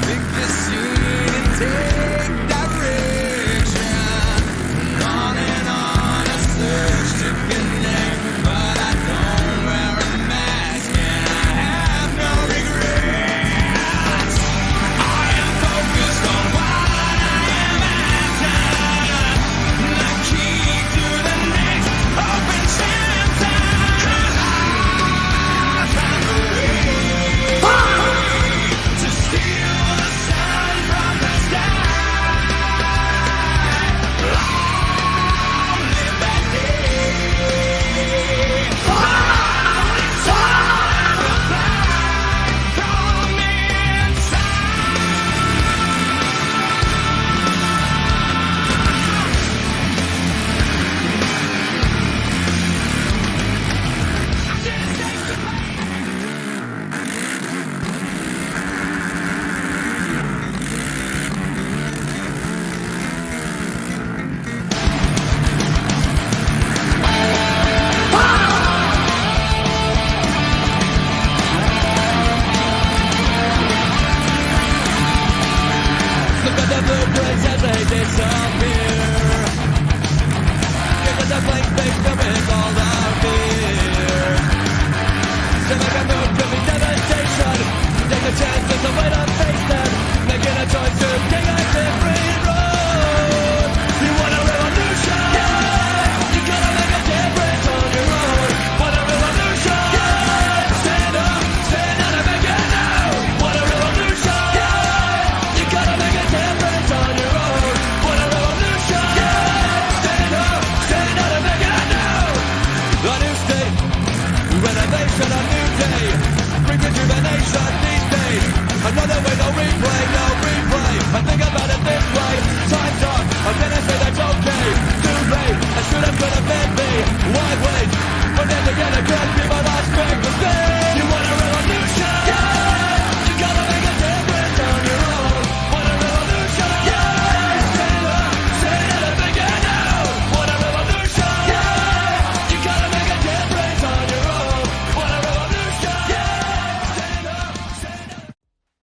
Pick the scene and take direction. On and on a search to connect, but I don't wear a mask and I have no regrets. I am focused on what I am after. The key to the next open chapter. 'Cause I found a way to steal the sun from the sky. Long live that day. Time will fly from Look at the blueprints as they disappear. Look at the blank space with all our fears. To make a move could be devastation. Take a chance, there's a way to face them. Making a choice to take a different road. You want a revolution? You gotta make a difference on your own. Want a revolution? Stand up and make it now. Want a revolution? You gotta make a difference on your own. Want a revolution? Stand up and make it now. A new state, renovation, a new day. Bring rejuvenation these days. Another way, no replay. I think about it this way. Time's up, I'm gonna say that's okay. Too late, I should have could have been me. Why wait? But then again, I can't be my last big mistake.